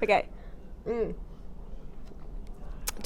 Okay. Do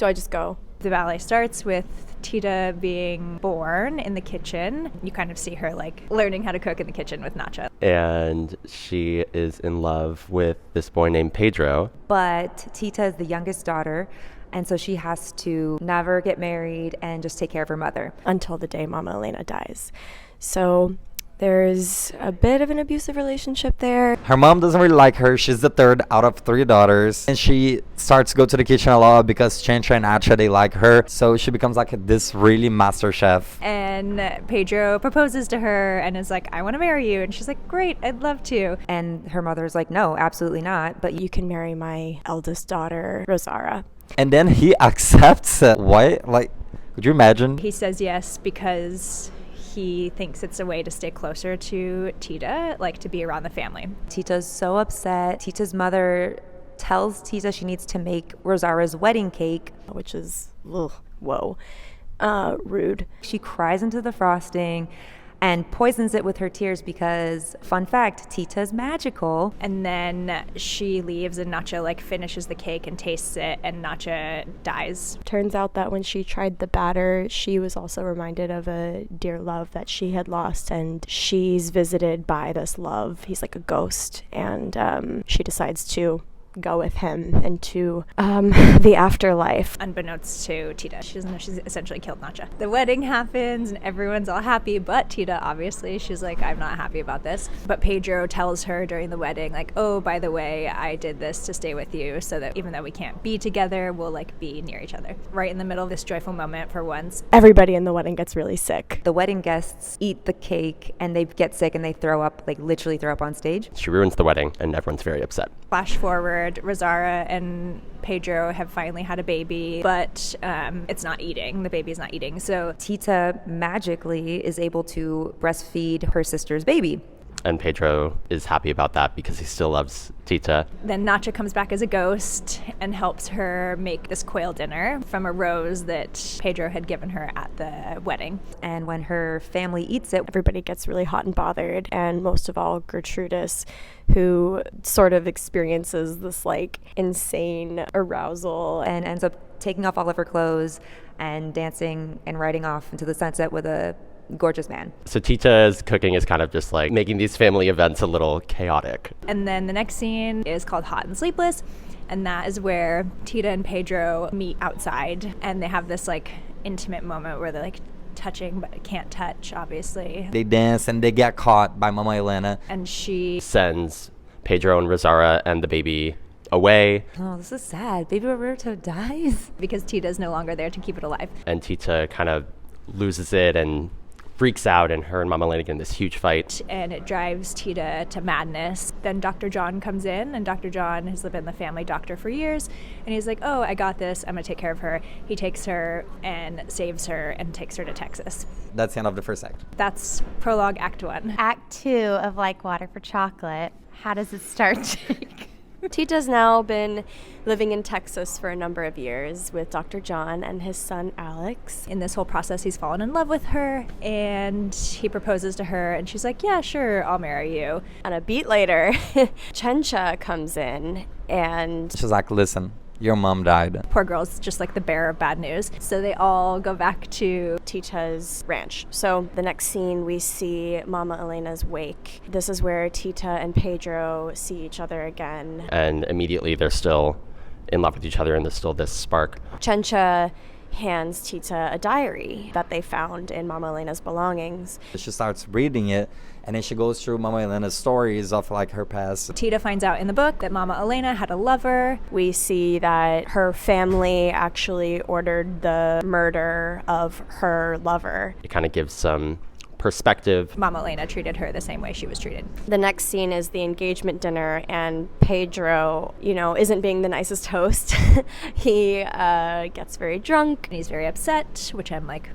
I just go? The ballet starts with Tita being born in the kitchen. You kind of see her like learning how to cook in the kitchen with Nacha. And she is in love with this boy named Pedro. But Tita is the youngest daughter, and so she has to never get married and just take care of her mother. Until the day Mama Elena dies. So there's a bit of an abusive relationship there. Her mom doesn't really like her. She's the third out of 3 daughters. And she starts to go to the kitchen a lot because Chencha and Acha, they like her. So she becomes like this really master chef. And Pedro proposes to her and is like, I want to marry you. And she's like, great, I'd love to. And her mother's like, no, absolutely not. But You can marry my eldest daughter, Rosara. And then he accepts it. Why? Like, could you imagine? He says yes because he thinks it's a way to stay closer to Tita, like to be around the family. Tita's so upset. Tita's mother tells Tita she needs to make Rosara's wedding cake, Which is, rude. She cries into the frosting and poisons it with her tears because, fun fact, Tita's magical. And then she leaves and Nacha like finishes the cake and tastes it and Nacha dies. Turns out that when she tried the batter, she was also reminded of a dear love that she had lost, and she's visited by this love. He's like a ghost, and she decides to go with him into the afterlife. Unbeknownst to Tita, she doesn't know she's essentially killed Nacha. The wedding happens and everyone's all happy, but Tita, obviously, she's like, I'm not happy about this. But Pedro tells her during the wedding, like, oh, by the way, I did this to stay with you so that even though we can't be together, we'll like be near each other. Right in the middle of this joyful moment for once. Everybody in the wedding gets really sick. The wedding guests eat the cake and they get sick and they throw up, like literally throw up on stage. She ruins the wedding and everyone's very upset. Flash forward, Rosara and Pedro have finally had a baby, but it's not eating. The baby's not eating. So Tita magically is able to breastfeed her sister's baby. And Pedro is happy about that because he still loves Tita. then Nacha comes back as a ghost and helps her make this quail dinner from a rose that Pedro had given her at the wedding. And when her family eats it, everybody gets really hot and bothered, and most of all Gertrudis, who sort of experiences this like insane arousal and ends up taking off all of her clothes and dancing and riding off into the sunset with a gorgeous man. So Tita's cooking is kind of just like making these family events a little chaotic. And then the next scene is called Hot and Sleepless, and that is where Tita and Pedro meet outside, and they have this like intimate moment where they're like touching but can't touch, obviously. They dance and they get caught by Mama Elena. And she sends Pedro and Rosara and the baby away. Oh, this is sad. Baby Roberto dies. Because Tita is no longer there to keep it alive. And Tita kind of loses it and freaks out, and her and Mama Elena get in this huge fight. And it drives Tita to madness. Then Dr. John comes in, and Dr. John has been the family doctor for years, and he's like, oh, I got this, I'm gonna take care of her. He takes her and saves her and takes her to Texas. That's the end of the first act. That's prologue, Act 1. Act 2 of Like Water for Chocolate. How does it start, Jake? Tita's now been living in Texas for a number of years with Dr. John and his son Alex. In this whole process, he's fallen in love with her, and he proposes to her, and she's like, yeah, sure, I'll marry you. And a beat later, Chencha comes in, and she's like, listen, your mom died. Poor girl's just like the bearer of bad news. So they all go back to Tita's ranch. So the next scene, we see Mama Elena's wake. This is where Tita and Pedro see each other again. And immediately they're still in love with each other, and there's still this spark. Chencha hands Tita a diary that they found in Mama Elena's belongings. She starts reading it, and then she goes through Mama Elena's stories of like her past. Tita finds out in the book that Mama Elena had a lover. We see that her family actually ordered the murder of her lover. It kind of gives some perspective. Mama Elena treated her the same way she was treated. The next scene is the engagement dinner, and Pedro, isn't being the nicest host. He gets very drunk. And he's very upset, which I'm like...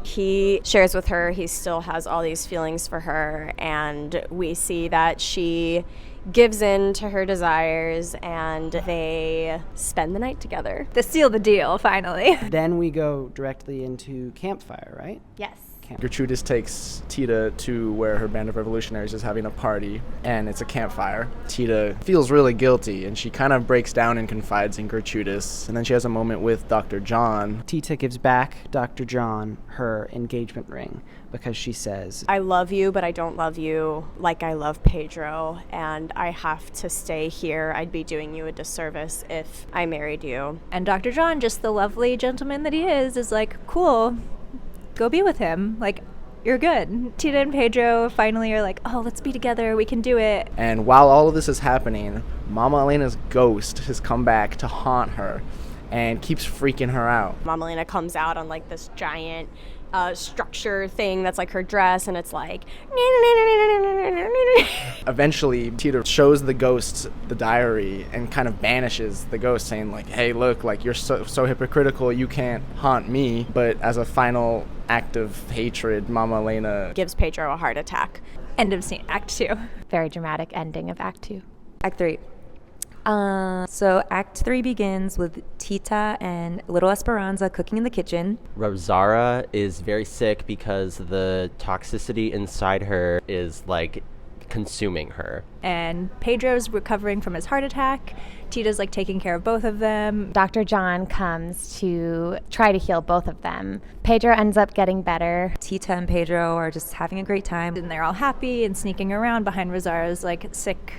He shares with her he still has all these feelings for her, and we see that she gives in to her desires, and they spend the night together. They seal the deal, finally. Then we go directly into Campfire, right? Yes. camp. Gertrudis takes Tita to where her band of revolutionaries is having a party, and it's a campfire. Tita feels really guilty, and she kind of breaks down and confides in Gertrudis, and then she has a moment with Dr. John. Tita gives back Dr. John her engagement ring because she says, I love you, but I don't love you like I love Pedro, and I have to stay here. I'd be doing you a disservice if I married you. And Dr. John, just the lovely gentleman that he is like, cool, go be with him. Like, you're good. Tita and Pedro finally are like, oh, let's be together. We can do it. And while all of this is happening, Mama Elena's ghost has come back to haunt her and keeps freaking her out. Mama Elena comes out on like this giant structure thing that's like her dress, and it's like eventually Tita shows the ghost the diary and kind of banishes the ghost, saying like, hey, look, like you're so hypocritical, you can't haunt me. But as a final act of hatred, Mama Elena gives Pedro a heart attack. End of scene. Act 2. Very dramatic ending of Act 2. Act 3. So Act 3 begins with Tita and little Esperanza cooking in the kitchen. Rosara is very sick because the toxicity inside her is like consuming her. And Pedro's recovering from his heart attack. Tita's like taking care of both of them. Dr. John comes to try to heal both of them. Pedro ends up getting better. Tita and Pedro are just having a great time. And they're all happy and sneaking around behind Rosara's like sick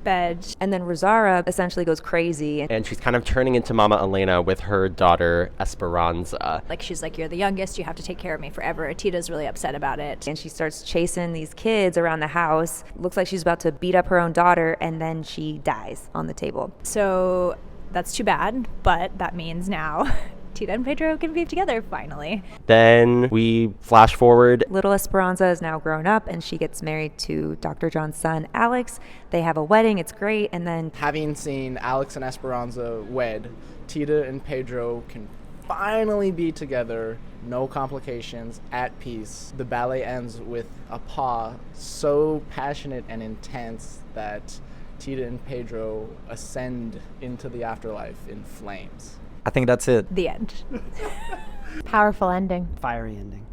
bed. And then Rosara essentially goes crazy. And she's kind of turning into Mama Elena with her daughter Esperanza. Like, she's like, you're the youngest, you have to take care of me forever. Tita's really upset about it. And she starts chasing these kids around the house. Looks like she's about to beat up her own daughter, and then she dies on the table. So that's too bad, but that means now Tita and Pedro can be together finally. Then we flash forward. Little Esperanza is now grown up, and she gets married to Dr. John's son, Alex. They have a wedding. It's great. And then, having seen Alex and Esperanza wed, Tita and Pedro can finally be together, no complications, at peace. The ballet ends with a paw so passionate and intense that Tita and Pedro ascend into the afterlife in flames. I think that's it. The end. Powerful ending. fiery ending.